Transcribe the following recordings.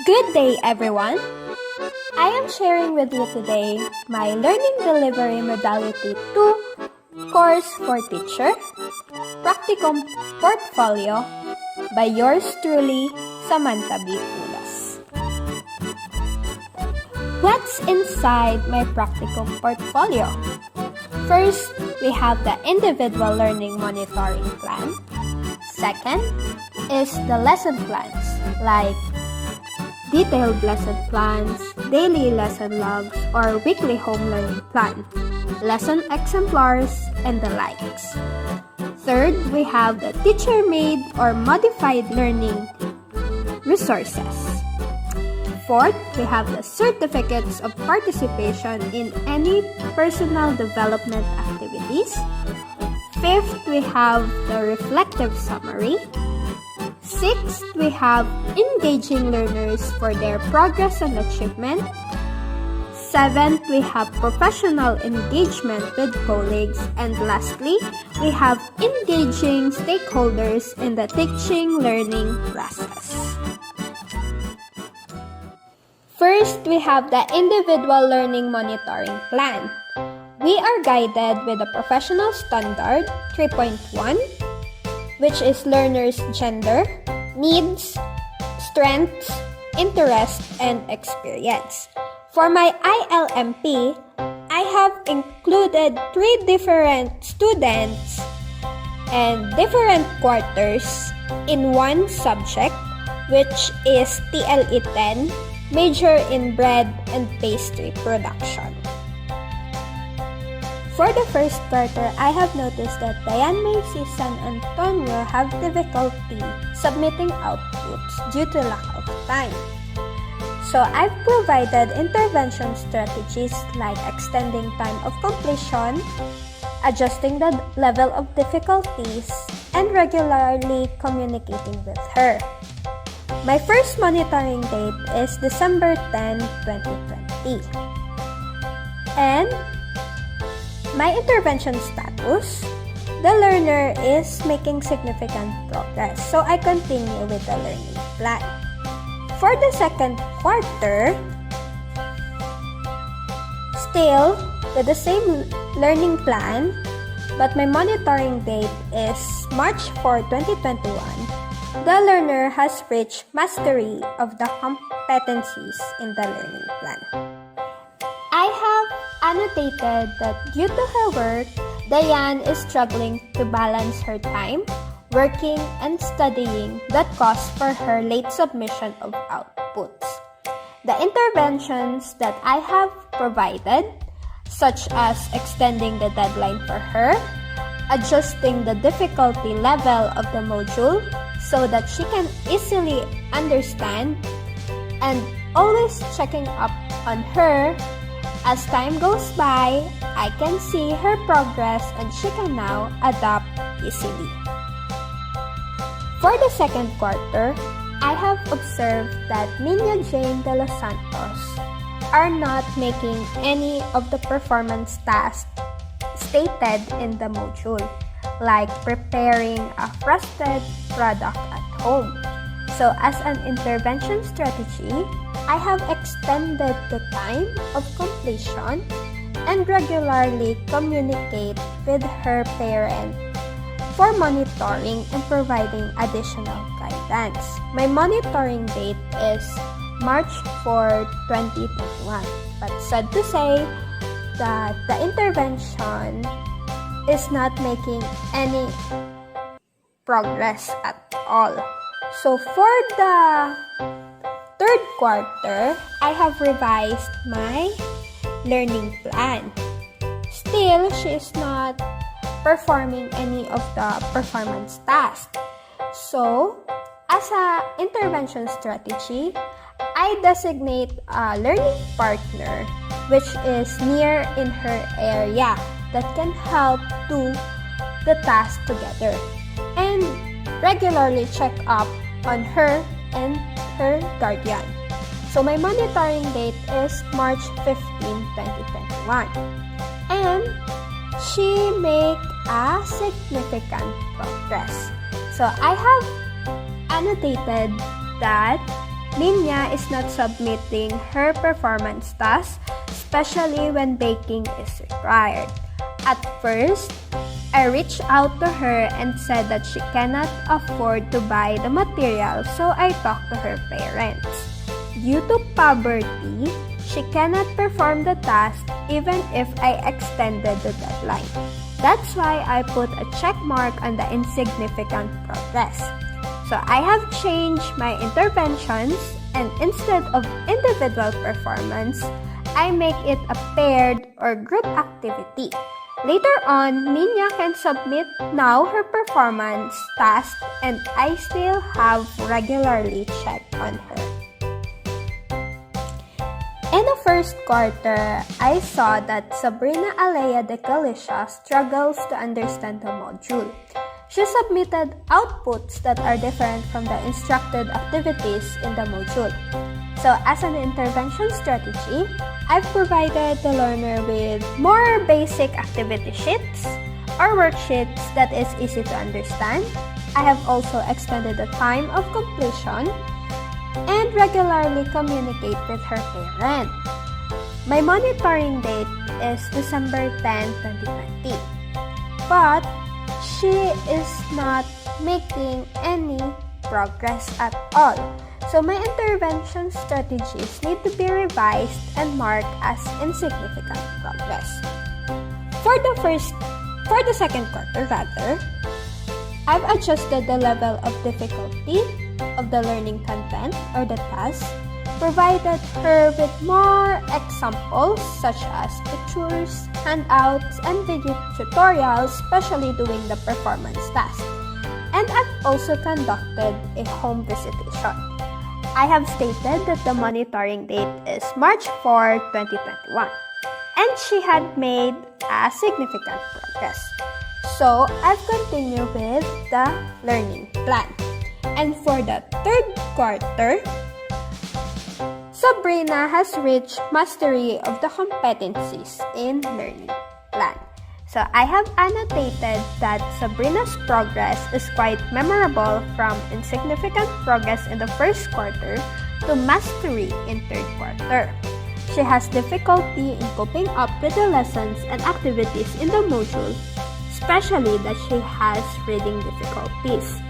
Good day, everyone. I am sharing with you today my learning delivery modality 2 course for teacher, Practicum Portfolio by yours truly, Samantha B. Ulas. What's inside my Practicum Portfolio? First, we have the individual learning monitoring plan. Second is the lesson plans like detailed lesson plans, daily lesson logs, or weekly home learning plan, lesson exemplars, and the likes. Third, we have the teacher-made or modified learning resources. Fourth, we have the certificates of participation in any personal development activities. Fifth, we have the reflective summary. Sixth, we have engaging learners for their progress and achievement. Seventh, we have professional engagement with colleagues. And lastly, we have engaging stakeholders in the teaching-learning process. First, we have the individual learning monitoring plan. We are guided with the professional standard 3.1, which is learners' gender, needs, strengths, interests, and experience. For my ILMP, I have included 3 different students and different quarters in one subject, which is TLE 10, major in bread and pastry production. For the first quarter, I have noticed that Diane Macy San Antonio have difficulty submitting outputs due to lack of time. So I've provided intervention strategies like extending time of completion, adjusting the level of difficulties, and regularly communicating with her. My first monitoring date is December 10, 2020. And my intervention status, the learner is making significant progress, so I continue with the learning plan. For the second quarter, still with the same learning plan, but my monitoring date is March 4, 2021. The learner has reached mastery of the competencies in the learning plan. I have annotated that due to her work, Diane is struggling to balance her time, working, and studying that caused for her late submission of outputs. The interventions that I have provided, such as extending the deadline for her, adjusting the difficulty level of the module so that she can easily understand, and always checking up on her. As time goes by, I can see her progress and she can now adapt easily. For the second quarter, I have observed that Nina Jane de los Santos are not making any of the performance tasks stated in the module, like preparing a frosted product at home. So as an intervention strategy, I have extended the time of completion and regularly communicate with her parent for monitoring and providing additional guidance. My monitoring date is March 4, 2021. But sad to say that the intervention is not making any progress at all. So for the third quarter, I have revised my learning plan. Still, she is not performing any of the performance tasks. So, as an intervention strategy, I designate a learning partner which is near in her area that can help do the task together and regularly check up on her and her guardian. So my monitoring date is March 15, 2021. And she make a significant progress. So I have annotated that Minya is not submitting her performance task, especially when baking is required. At first, I reached out to her and said that she cannot afford to buy the material, so I talked to her parents. Due to poverty, she cannot perform the task even if I extended the deadline. That's why I put a check mark on the insignificant progress. So I have changed my interventions, and instead of individual performance, I make it a paired or group activity. Later on, Minya can submit now her performance task, and I still have regularly checked on her. In the first quarter, I saw that Sabrina Alea de Galicia struggles to understand the module. She submitted outputs that are different from the instructed activities in the module. So as an intervention strategy, I've provided the learner with more basic activity sheets or worksheets that is easy to understand. I have also extended the time of completion and regularly communicate with her parent. My monitoring date is December 10, 2020. But she is not making any progress at all. So my intervention strategies need to be revised and marked as insignificant progress. For the second quarter I've adjusted the level of difficulty of the learning content or the task, provided her with more examples such as pictures, handouts, and video tutorials, especially doing the performance task. And I've also conducted a home visitation. I have stated that the monitoring date is March 4, 2021, and she had made a significant progress. So I've continued with the learning plan. And for the third quarter, Sabrina has reached mastery of the competencies in learning plan. So I have annotated that Sabrina's progress is quite memorable, from insignificant progress in the first quarter to mastery in third quarter. She has difficulty in coping up with the lessons and activities in the module, especially that she has reading difficulties.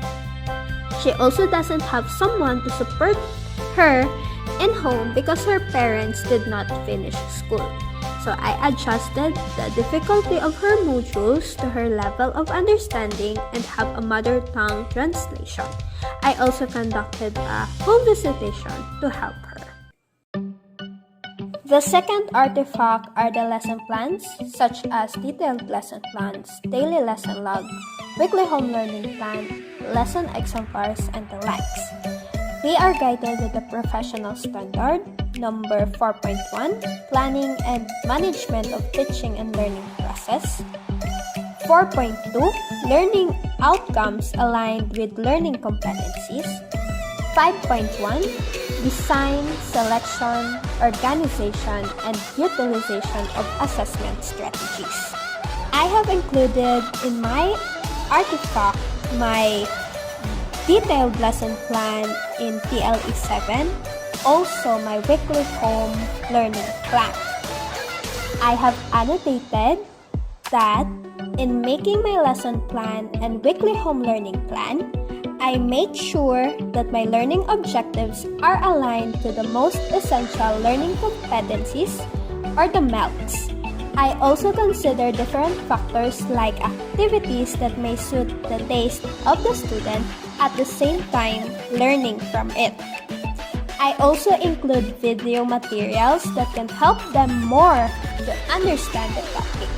She also doesn't have someone to support her in home because her parents did not finish school. So I adjusted the difficulty of her modules to her level of understanding and have a mother tongue translation. I also conducted a home visitation to help her. The second artifact are the lesson plans, such as detailed lesson plans, daily lesson log, weekly home learning plan, lesson exemplars, and the likes. We are guided with the professional standard, number 4.1, planning and management of teaching and learning process. 4.2, learning outcomes aligned with learning competencies. 5.1, design, selection, organization, and utilization of assessment strategies. I have included in my artifact my detailed lesson plan in TLE 7, also my weekly home learning plan. I have annotated that in making my lesson plan and weekly home learning plan, I make sure that my learning objectives are aligned to the most essential learning competencies, or the MELCs. I also consider different factors like activities that may suit the taste of the student, at the same time learning from it. I also include video materials that can help them more to understand the topic.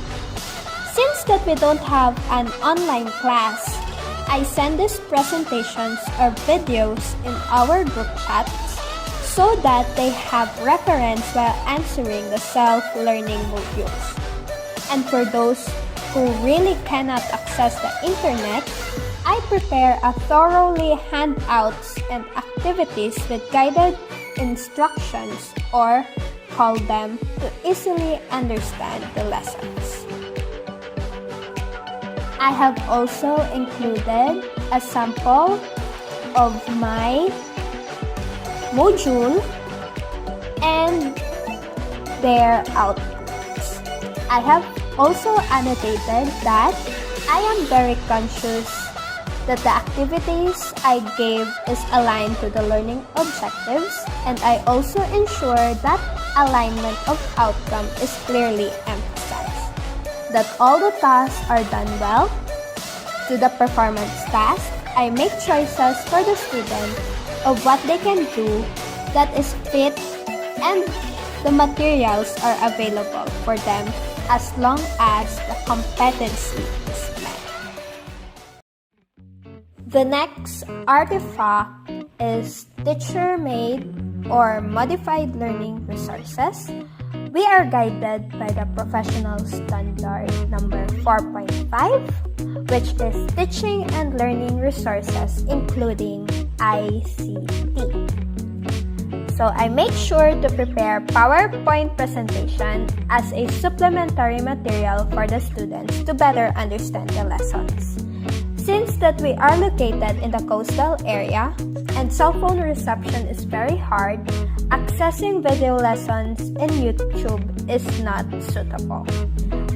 Since that we don't have an online class, I send these presentations or videos in our group chats so that they have reference while answering the self-learning modules. And for those who really cannot access the internet, I prepare a thoroughly handouts and activities with guided instructions, or call them, to easily understand the lessons. I have also included a sample of my module and their outputs. I have also annotated that I am very conscious that the activities I gave is aligned to the learning objectives, and I also ensure that alignment of outcome is clearly emphasized, that all the tasks are done well. To the performance task, I make choices for the student of what they can do that is fit, and the materials are available for them as long as the competency is met. The next artifact is teacher-made or modified learning resources. We are guided by the professional standard number 4.5, which is teaching and learning resources including ICT. So I make sure to prepare PowerPoint presentation as a supplementary material for the students to better understand the lessons. Since that we are located in the coastal area and cell phone reception is very hard, accessing video lessons in YouTube is not suitable.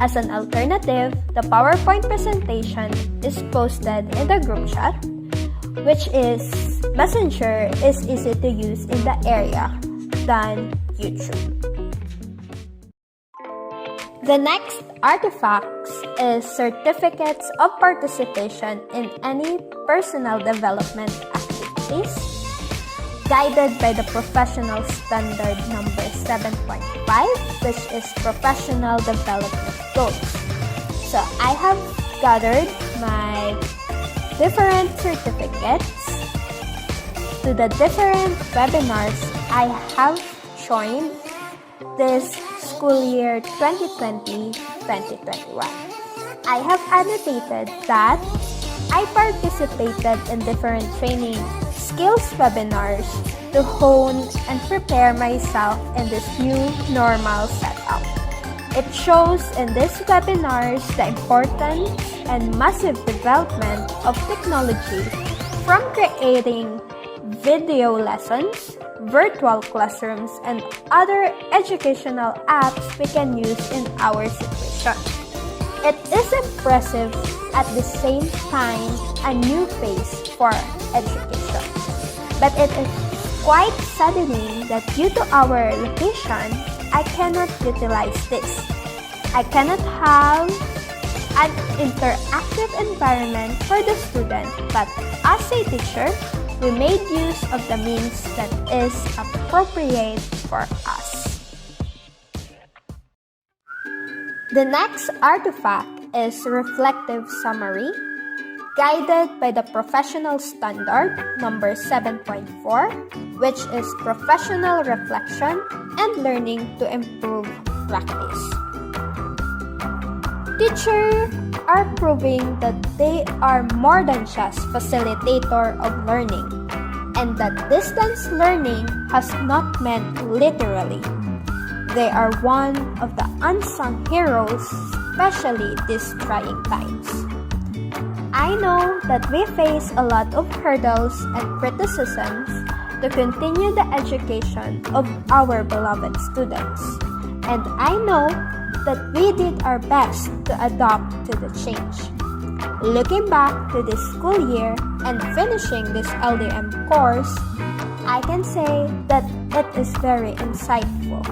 As an alternative, the PowerPoint presentation is posted in the group chat, which is Messenger is easy to use in the area than YouTube. The next artifacts is certificates of participation in any personal development activities, guided by the professional standard number 7.5, which is professional development goals. So I have gathered my different certificates to the different webinars I have joined this school year 2020-2021. I have annotated that I participated in different training skills webinars to hone and prepare myself in this new normal setup. It shows in these webinars the importance and massive development of technology, from creating video lessons, virtual classrooms, and other educational apps we can use in our situation. It is impressive, at the same time a new phase for education. But it is quite saddening that due to our location, I cannot utilize this. I cannot have an interactive environment for the student, but as a teacher, we made use of the means that is appropriate for us. The next artifact is reflective summary, guided by the professional standard number 7.4, which is professional reflection and learning to improve practice. Teachers are proving that they are more than just facilitator of learning, and that distance learning has not meant literally. They are one of the unsung heroes, especially these trying times. I know that we face a lot of hurdles and criticisms to continue the education of our beloved students, and I know that we did our best to adapt to the change. Looking back to this school year and finishing this LDM course, I can say that it is very insightful.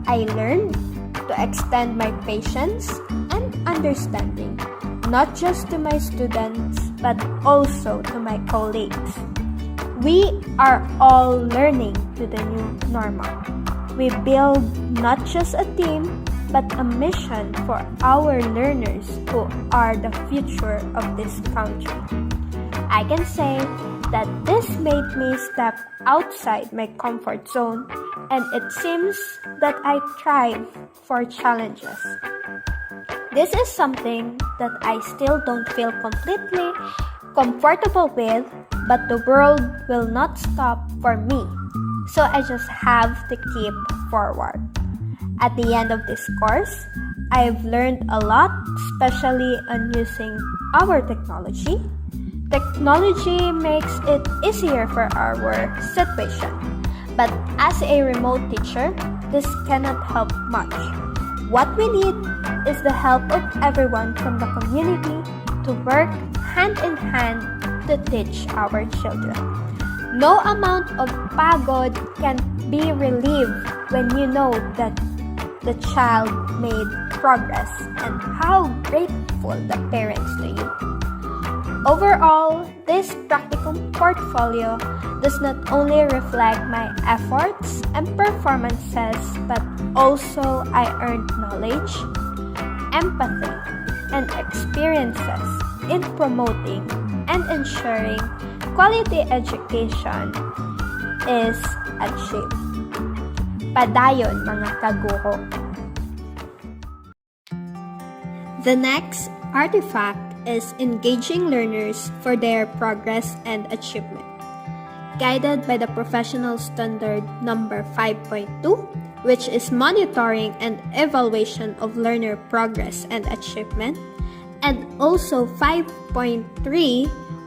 I learned to extend my patience and understanding, not just to my students, but also to my colleagues. We are all learning to the new normal. We build not just a team, but a mission for our learners who are the future of this country. I can say that this made me step outside my comfort zone, and it seems that I thrive for challenges. This is something that I still don't feel completely comfortable with, but the world will not stop for me, so I just have to keep forward. At the end of this course, I've learned a lot, especially on using our technology. Technology makes it easier for our situation, But as a remote teacher, this cannot help much. What we need is the help of everyone from the community to work hand in hand to teach our children. No amount of pagod can be relieved when you know that the child made progress and how grateful the parents to you. Overall, this practicum portfolio does not only reflect my efforts and performances, but also I earned knowledge, empathy, and experiences in promoting and ensuring quality education is achieved. Padayon mga kaguro. The next artifact is engaging learners for their progress and achievement. Guided by the professional standard number 5.2, which is monitoring and evaluation of learner progress and achievement, and also 5.3,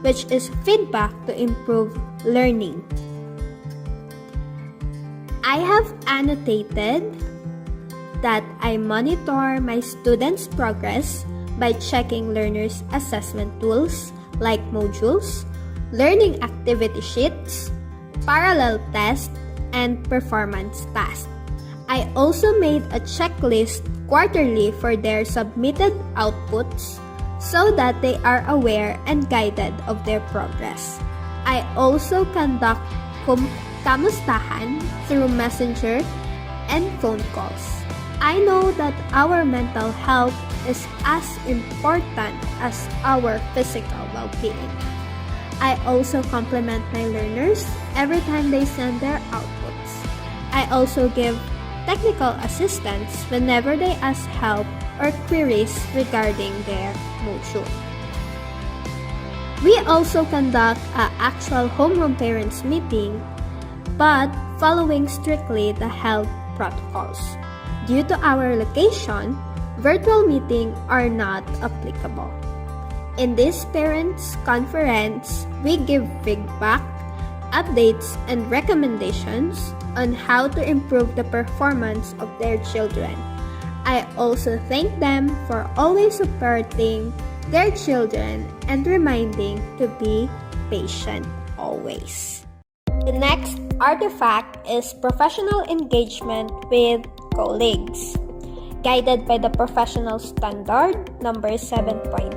which is feedback to improve learning. I have annotated that I monitor my students' progress by checking learners' assessment tools like modules, learning activity sheets, parallel tests, and performance tasks. I also made a checklist quarterly for their submitted outputs so that they are aware and guided of their progress. I also conduct kamustahan through messenger and phone calls. I know that our mental health is as important as our physical well-being. I also compliment my learners every time they send their outputs. I also give technical assistance whenever they ask help or queries regarding their module. We also conduct an actual homeroom parents meeting, but following strictly the health protocols. Due to our location, virtual meetings are not applicable. In this parents' conference, we give feedback, updates, and recommendations on how to improve the performance of their children. I also thank them for always supporting their children and reminding to be patient always. The next artifact is professional engagement with colleagues. Guided by the professional standard number 7.3,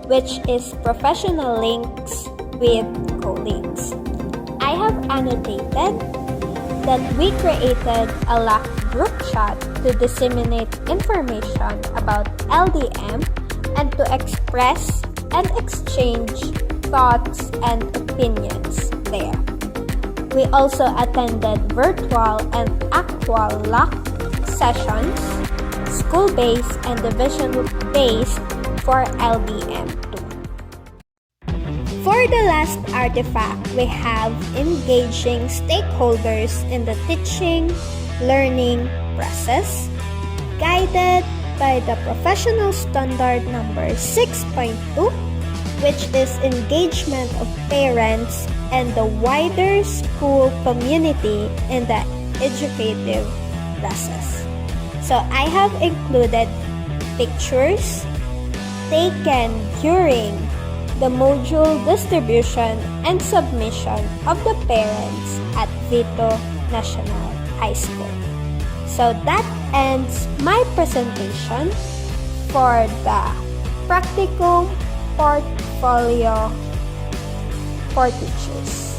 which is professional links with colleagues. I have annotated that we created a locked group chat to disseminate information about LDM and to express and exchange thoughts and opinions there. We also attended virtual and actual locked sessions, school-based and division-based for LDM2. For the last artifact, we have engaging stakeholders in the teaching, learning process, guided by the professional standard number 6.2, which is engagement of parents and the wider school community in the educative process. So I have included pictures taken during the module distribution and submission of the parents at Vito National High School. So that ends my presentation for the practicum portfolio for teachers.